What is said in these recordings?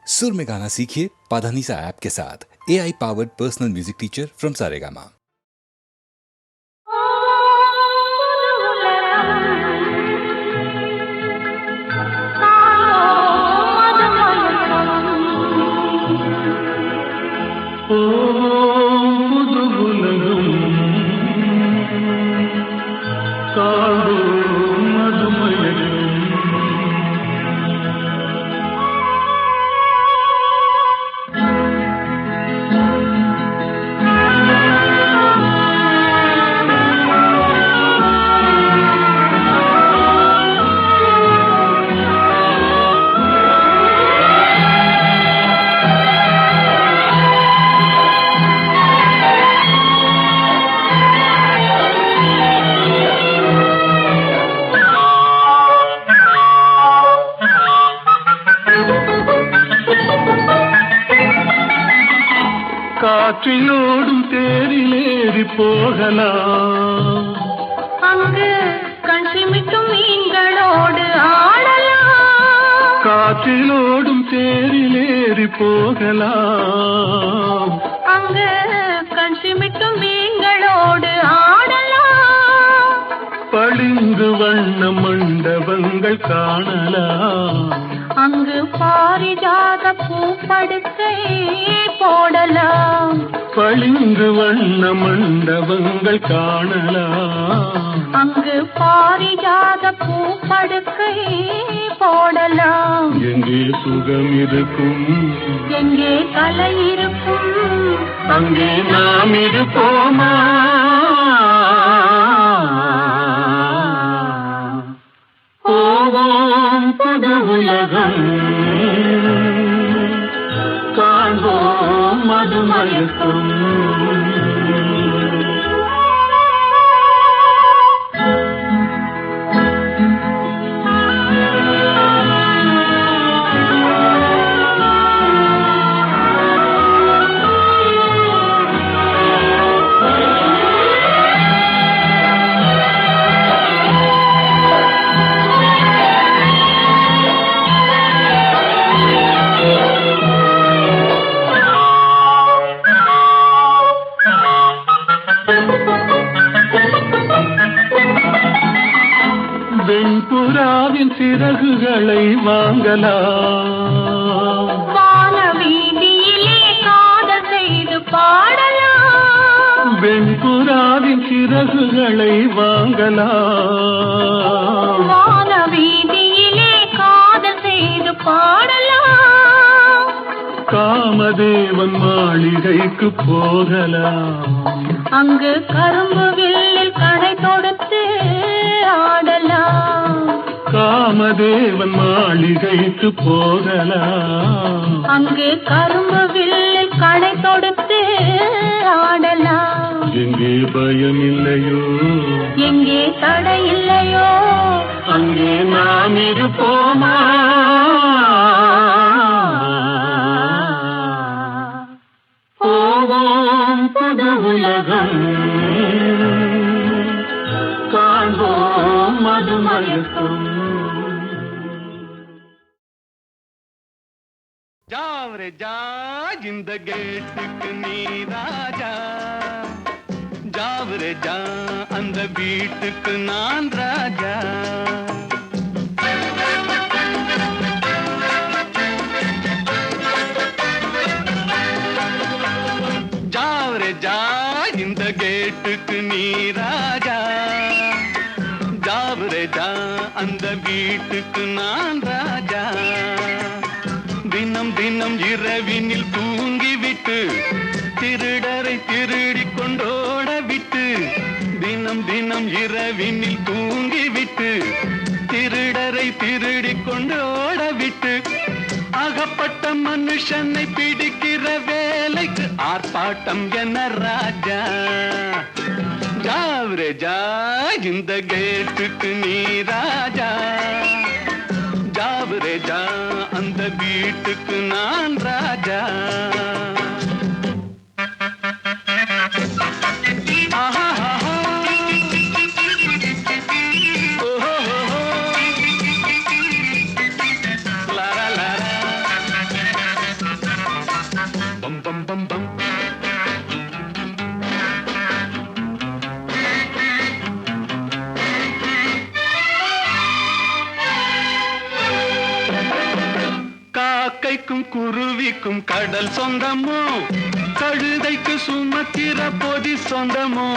सुर में गाना सीखिए पाधानीसा ऐप के साथ। AI powered personal music teacher from Saregama. காற்றிலோடும் தேரிலேறி போகலாம், அங்கு கண் சிமிட்டும் மீன்களோடு ஆடலாம். காற்றிலோடும் தேரிலேறி போகலாம், அங்கு கண் சிமிட்டும் மீன்களோடு ஆடலாம். பளிங்கு வண்ண மண்டபங்கள் காணலாம், அங்கு பாரிஜாத பூப்படுக்கை போடலாம். பளிங்கு வண்ண மண்டபங்கள் காணலாம், அங்கு பாரிஜாத பூப்படுக்கை போடலாம். எங்கே சுகம் இருக்கும், எங்கே கலை இருக்கும், அங்கே நாம் இருப்போமா? போவோம் புது உலகம், காண்போம் மதுமயக்கம். வெண்புறாவின் சிறகுகளை வாங்கலாம், வான வீதியிலே காதல் செய்து பாடலாம். வெண்புறாவின் சிறகுகளை வாங்கலாம், வான வீதியிலே காதல் செய்து பாடலாம். காமதேவன் மாளிகைக்கு போகலாம், அங்கு கரும்பு வில்லில் கடை தொடுத்து ஆடலாம். காமதேவன் மாளிகைக்கு போகலாம், அங்கு கரும்பு வில்லில் கடை தொடுத்து ஆடலாம். எங்கே பயம் இல்லையோ, எங்கே தடை இல்லையோ, அங்கே நாம் இருப்போமா? போவோம் புது உலகம், காண்போம் மதுமயக்கம். ஜாவரே ஜா இந்த கேட்டுக்கு நீ ராஜா, ஜாவரே ஜா அந்த வீட்டுக்கு நான் ராஜா. ஜாவரே ஜா இந்த கேட்டுக்கு நீ ராஜா, ஜாவரே ஜா அந்த வீட்டுக்கு நான் ராஜா. தினம் தினம் இரவினில் தூங்கிவிட்டு திருடரை திருடி கொண்டோட விட்டு, தினம் தினம் இரவினில் தூங்கிவிட்டு திருடரை திருடி கொண்டோட விட்டு, அகப்பட்ட மனுஷனை பிடிக்கிற வேலைக்கு ஆர்ப்பாட்டம் என ராஜா. ஜாவரே ஜா இந்த கேட்டுக்கு நீ ராஜா, ஜாவரே ஜா அந்த வீட்டுக்கு நான் ராஜா. ஆஹா ஓஹோ லாரா லாரா பம் பம் பம். காக்கைக்கும் குருவிக்கும் கடல் சொந்தமோ, கழுதைக்கு சுமக்கிற பொதி சொந்தமோ.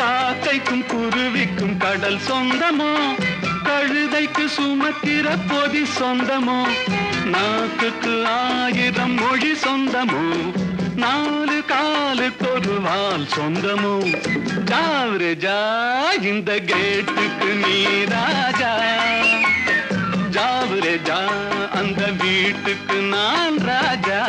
காக்கைக்கும் குருவிக்கும் கடல் சொந்தமோ, கழுதைக்கு சுமக்கிற பொதி சொந்தமோ. நாக்குக்கு 1000 மொழி சொந்தமோ, 4 காலுக்கு ஒரு வால் சொந்தமோ. ஜாவரே ஜா இந்த கேட்டுக்கு நீ ராஜா, ஜாவரே ஜா அந்த வீட்டுக்கு நான் ராஜா.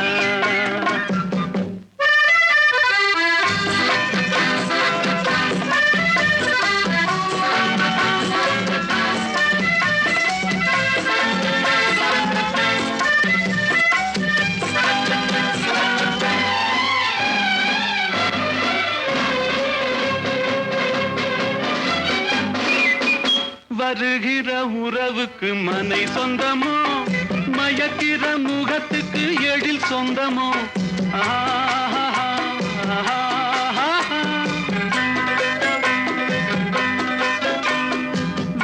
வருகிற உறவுக்கு மனை சொந்தமோ, மயக்கிற முகத்துக்கு எழில் சொந்தமோ.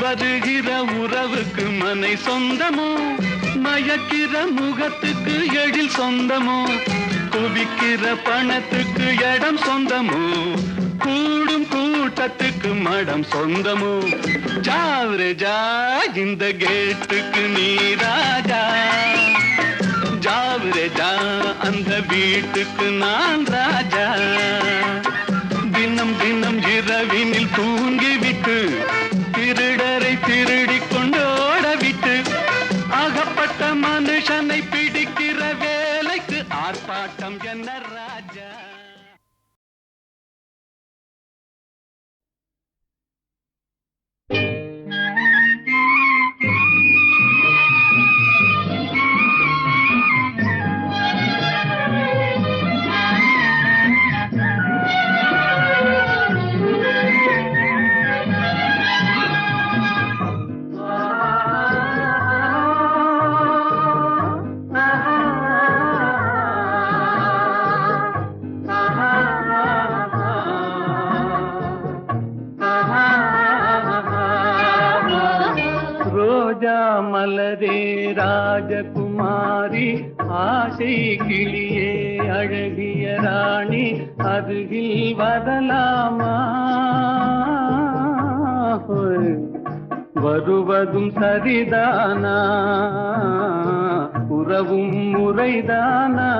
வருகிற உறவுக்கு மனை சொந்தமோ, மயக்கிற முகத்துக்கு எழில் சொந்தமோ. குவிக்கிற பணத்துக்கு இடம் சொந்தமோ, கூடும் கூட்டத்துக்கு மடம் சொந்தமோ. ஜாவரே ஜா இந்த கேட்டுக்கு நீ ராஜா, ஜாவரே ஜா அந்த வீட்டுக்கு நான் ராஜா. தினம் தினம் இரவினில் தூங்கிவிட்டு, திருடரை திருடி கொண்டோட விட்டு, அகப்பட்ட மனுஷனை பிடிக்கிற வேலைக்கு ஆர்ப்பாட்டம் என்ன ராஜா. மலரே ராஜகுமாரி, ஆசை கிளியே அழகிய ராணி, அருகில் வரலாமா? வருவதும் சரிதானா, உறவும் முறைதானா?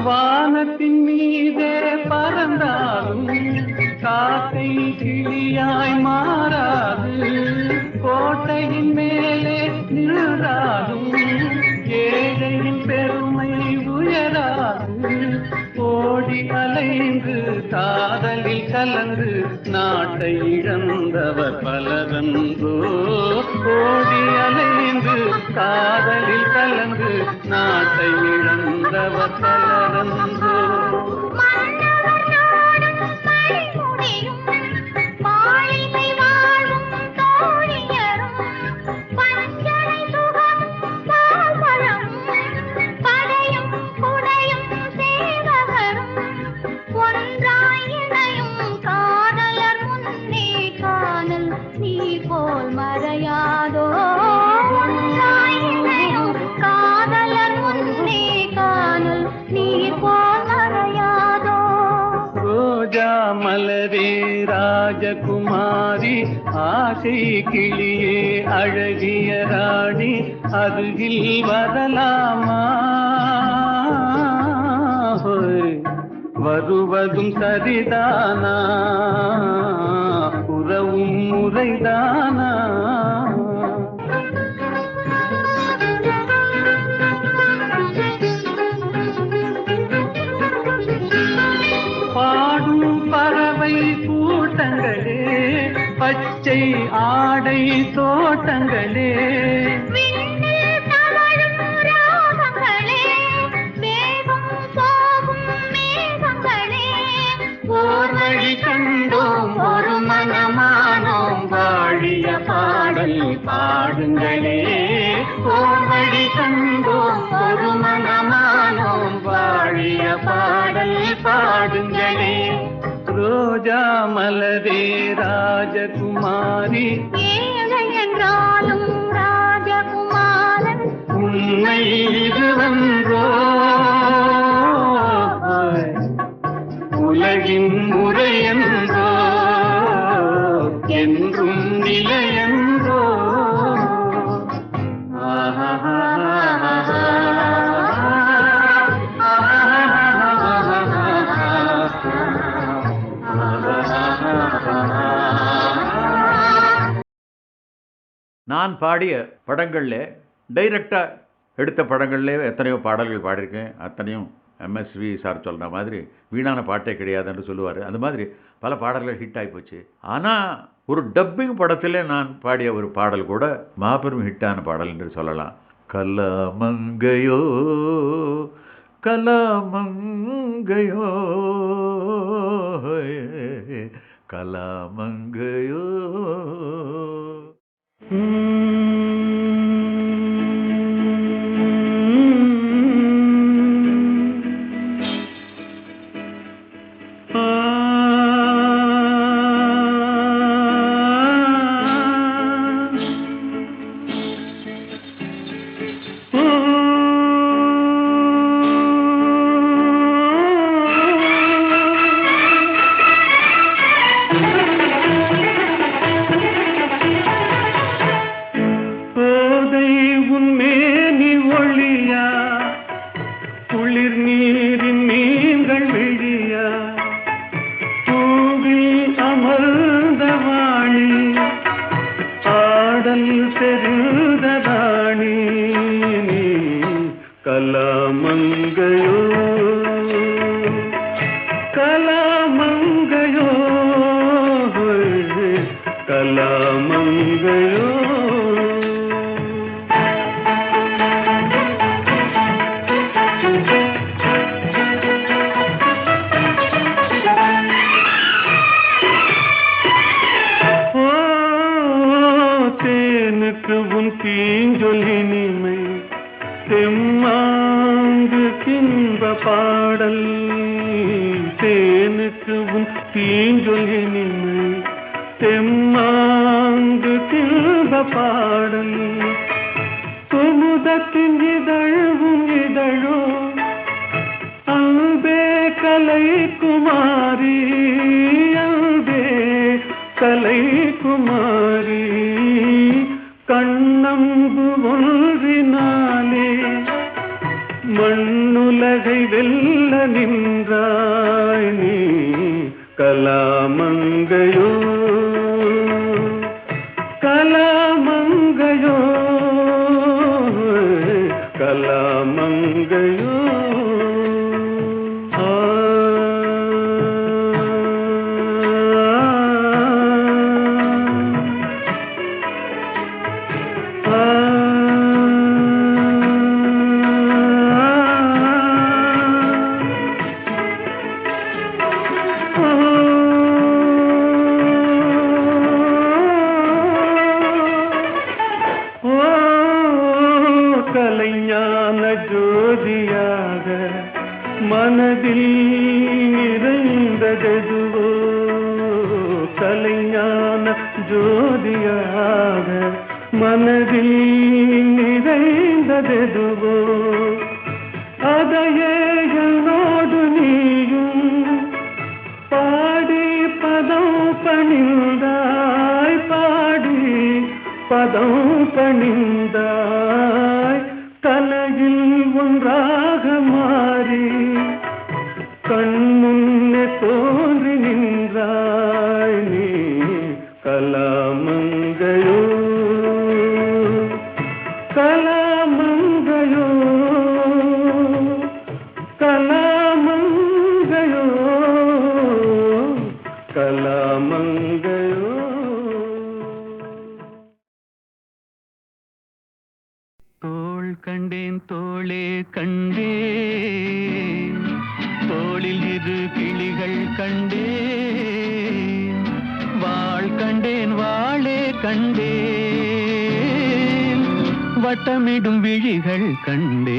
வானத்தின் மீதே பறந்தாலும் காக்கை கிளியாய் மாறாது, கோட்டையின் மேலே நின்றாலும் ஏழையின் பெருமை உயராது. ஓடி அலைந்து காதலில் கலந்து நாட்டை இழந்தவர் பலரன்றோ, ஓடி அலைந்து காதலில் கலந்து நாட்டை இழந்தவர் பலரன்றோ. மலரே ராஜகுமாரி, ஆசை கிளியே அழகிய ராணி அருகில் வரலாமா? வருவதும் சரிதானா, உறவும் முறைதானா? பாடும் பறவை கூட்டங்களே, பச்சை ஆடை தோட்டங்களே, ஓர்வழி கண்டோம் ஒரு மனமானோம் வாழிய பாடல் பாடுங்களே. ஓர்வழி கண்டோம் ஒரு மனமானோம் வாழிய பாடல் பாடுங்களே. ரோஜா மலரே ராஜகுமாரி, ஏழை என்றாலும் ராஜகுமாரன், உண்மை இதுவன்றோ உலகின் முறையென்றோ என்றும் நிலையென்றோ. நான் பாடிய படங்களில் டைரக்டாக எடுத்த படங்கள்லே எத்தனையோ பாடல்கள் பாடியிருக்கேன். அத்தனையும் எம்எஸ்வி சார் சொல்கிற மாதிரி வீணான பாட்டே கிடையாதுன்னு சொல்லுவார். அந்த மாதிரி பல பாடல்கள் ஹிட் ஆகிப்போச்சு. ஆனால் ஒரு டப்பிங் படத்தில் நான் பாடிய ஒரு பாடல் கூட மாபெரும் ஹிட்டான பாடல் என்று சொல்லலாம். கலாமங்கையோ கலாமங்கையோ கலாமங்கையோ. கலாமங்கையோ கலாமங்கையோ கலாமங்கையோ. தேனுக்கு உன் தீஞ்சொலினிமை தெம்மாங்கு கின்ப பாடல். தேனுக்கு உன் தீஞ்சொலினிமை தெம்மாங்கு கின்ப பாடல். குமுதத்தின் இதழும் இதழோ அன்பே கலை குமாரி, அன்பே கலை குமாரி. கண்ணம்பு ஒன்றினாலே மண்ணுலகை வெல்ல நின்றாய் நீ. கலாமங்கையோ கலாமங்கையோ கலாமங்கையோ. கலைஞான ஜோதியாக மனதில் நிறைந்ததெதுவோ. கலைஞான ஜோதியாக மனதில் நிறைந்ததெதுவோ. அதையே என்னோடு நீயும் பாடி பதம் பணிந்தாய். பாதம் பணிந்தாய் தலையில் ஒன்றாக மாறி கண் முன்னே தோன்றி நின்றாய் நீ கலாமங்கையோ கலாமங்கையோ கலாமங்கையோ கலாமங்கையோ. தோள் கண்டேன் தோளே கண்டேன் தோளில் இரு கிளிகள் கண்டேன் வாள் கண்டேன் வாளே கண்டேன் வட்டமிடும் விழிகள் கண்டேன்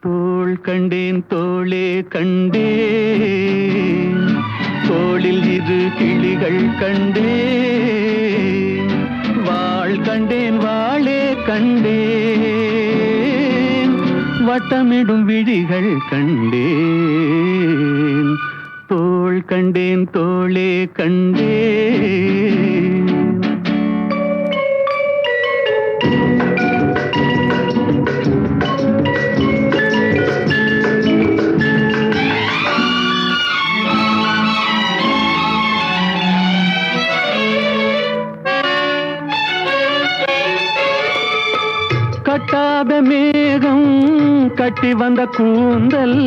தோள் கண்டேன் தோளே கண்டேன் தோளில் இரு கிளிகள் கண்டேன் வாள் கண்டேன் வாளே கண்டேன் வட்டமிடும் விழிகள் கண்டேன் தோள் கண்டேன் தோளே கண்டேன். கட்டாத மேகம் கட்டி வந்த கூந்தல்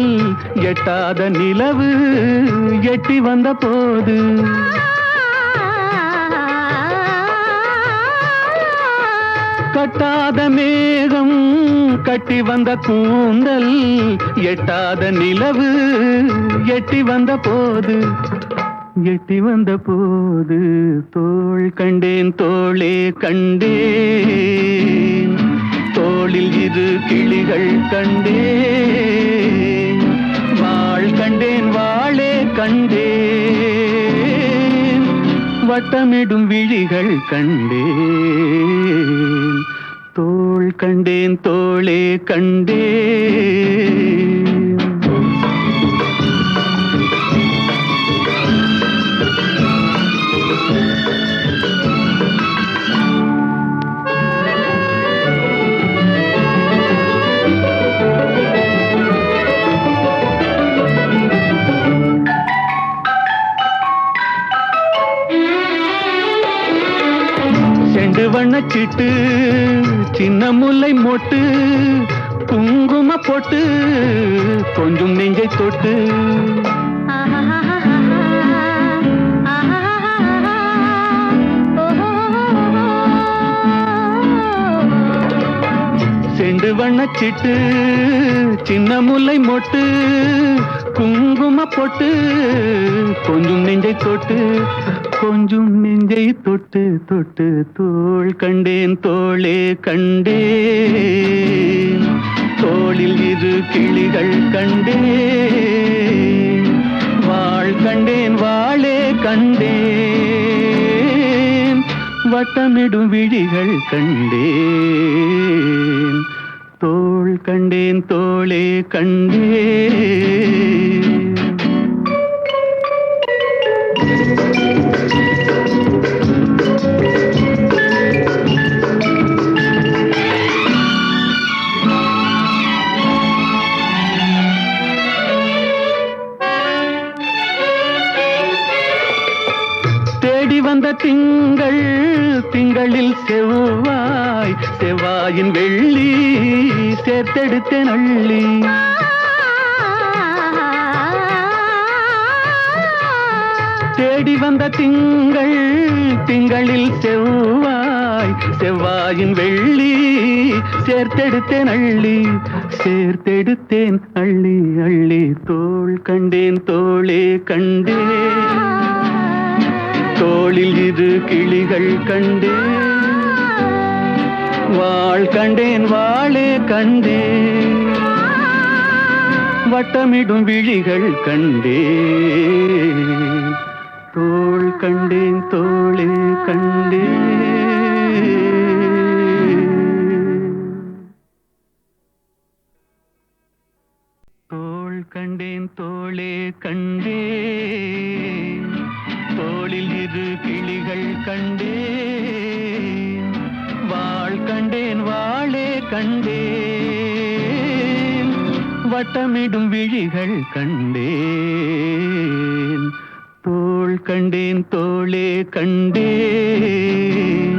எட்டாத நிலவு எட்டி வந்த போது கட்டாத மேகம் கட்டி வந்த கூந்தல் எட்டாத நிலவு எட்டி வந்த போது எட்டி வந்த போது தோள் கண்டேன் தோளே கண்டேன் தோளில் இரு கிளிகள் கண்டேன் வாள் கண்டேன் வாளே கண்டேன் வட்டமிடும் விழிகள் கண்டேன் தோள் கண்டேன் தோளே கண்டேன். வண்ணச்சிட்டு சின்ன முல்லை மொட்டு குங்கும போட்டு கொஞ்சம் நெஞ்சை தொட்டு செண்டு வண்ணச்சிட்டு சின்ன முல்லை மொட்டு குங்கும போட்டு கொஞ்சம் நெஞ்சை தொட்டு கொஞ்சம் நெஞ்சை தொட்டு தொட்டு தோள் கண்டேன் தோளே கண்டேன் தோளில் இரு கிளிகள் கண்டேன் வாள் கண்டேன் வாளே கண்டேன் வட்டமிடும் விழிகள் கண்டேன் தோள் கண்டேன் தோளே கண்டேன். தேடி வந்த திங்கள் திங்களில் செவ்வாய் செவ்வாயின் வெள்ளி சேர்த்தெடுத்தேன் அள்ளி தேடி வந்த திங்கள் திங்களில் செவ்வாய் செவ்வாயின் வெள்ளி சேர்த்தெடுத்தேன் அள்ளி சேர்த்தெடுத்தேன் அள்ளி அள்ளி தோள் கண்டேன் தோளே கண்டேன் தோளில் இரு கிளிகள் கண்டேன் வாள் கண்டேன் வாளே கண்டேன் வட்டமிடும் விழிகள் கண்டேன் தோள் கண்டேன் தோளே கண்டேன். தோள் கண்டேன் தோளே கண்டேன் தோளில் இரு கிளிகள் கண்டேன் கண்டேன் வாளே கண்டேன் வட்டமிடும் விழிகள் கண்டேன் தோள் கண்டேன் தோளே கண்டேன்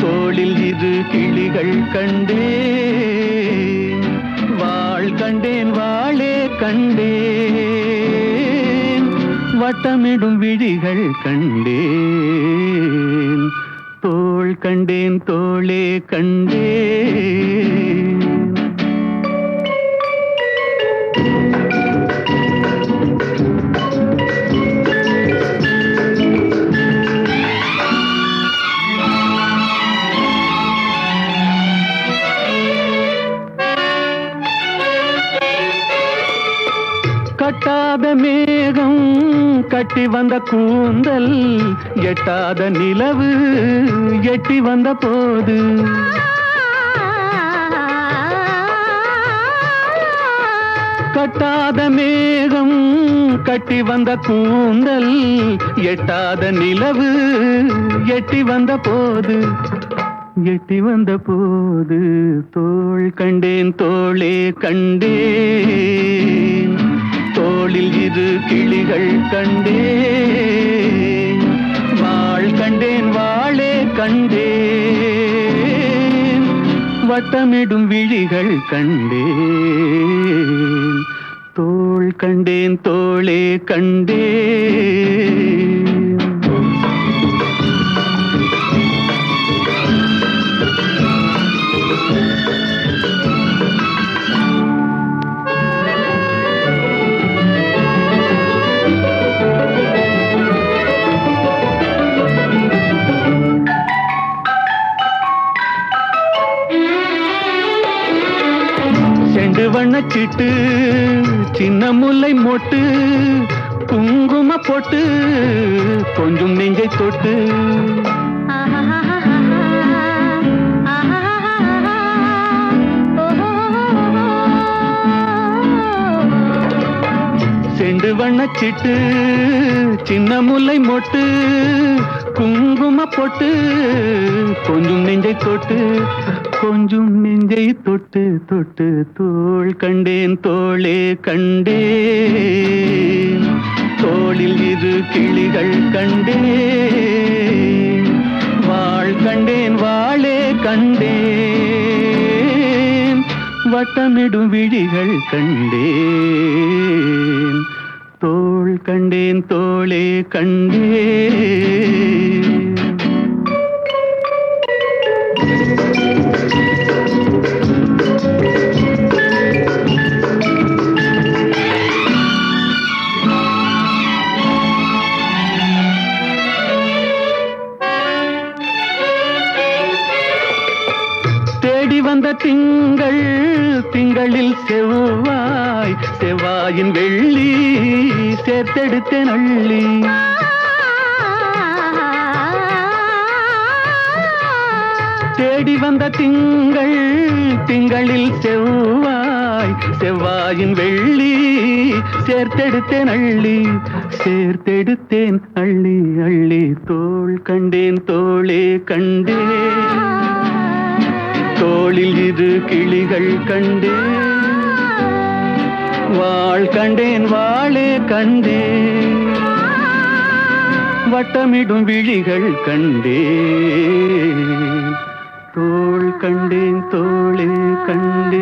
தோளில் இரு கிளிகள் கண்டேன் வாள் கண்டேன் வாளே கண்டேன் வட்டமிடும் விழிகள் கண்டேன் தோள் கண்டேன் தோளே கண்டேன் கட்டாத மேகம் கட்டி வந்த கூந்தல் எட்டாத நிலவு எட்டி வந்த போது கட்டாத மேகம் கட்டி வந்த கூந்தல் எட்டாத நிலவு எட்டி வந்த போது எட்டி வந்த போது தோள் கண்டேன் தோளே கண்டேன் தோளில் இரு கிளிகள் கண்டேன் வாள் கண்டேன் வாளே கண்டேன் வட்டமிடும் விழிகள் கண்டேன் தோள் கண்டேன் தோளே கண்டேன் வண்ணச்சிட்டு சின்ன முல்லை மொட்டு குங்கும போட்டு கொஞ்சம் நெஞ்சை தொட்டு செண்டு வண்ணச்சிட்டு சின்ன முல்லை மொட்டு குங்கும போட்டு கொஞ்சம் நெஞ்சை தொட்டு கொஞ்சம் நெஞ்சை தொட்டு தொட்டு தோள் கண்டேன் தோளே கண்டேன் தோளில் இரு கிளிகள் கண்டேன் வாள் கண்டேன் வாளே கண்டேன் வட்டமிடும் விழிகள் கண்டேன் தோள் கண்டேன் தோளே கண்டேன் தேடி வந்த திங்கள் திங்களில் செவ்வாய் செவ்வாயின் வெள்ளி சேர்த்தெடுத்தேன் அள்ளி தேடி வந்த திங்கள் திங்களில் செவ்வாய் செவ்வாயின் வெள்ளி சேர்த்தெடுத்தேன் அள்ளி சேர்த்தெடுத்தேன் அள்ளி அள்ளி தோள் கண்டேன் தோளே கண்டேன் தோளில் இரு கிளிகள் கண்டேன் வாள் கண்டேன் வாளே கண்டேன் வட்டமிடும் விழிகள் கண்டேன் தோள் கண்டேன் தோளே கண்டேன்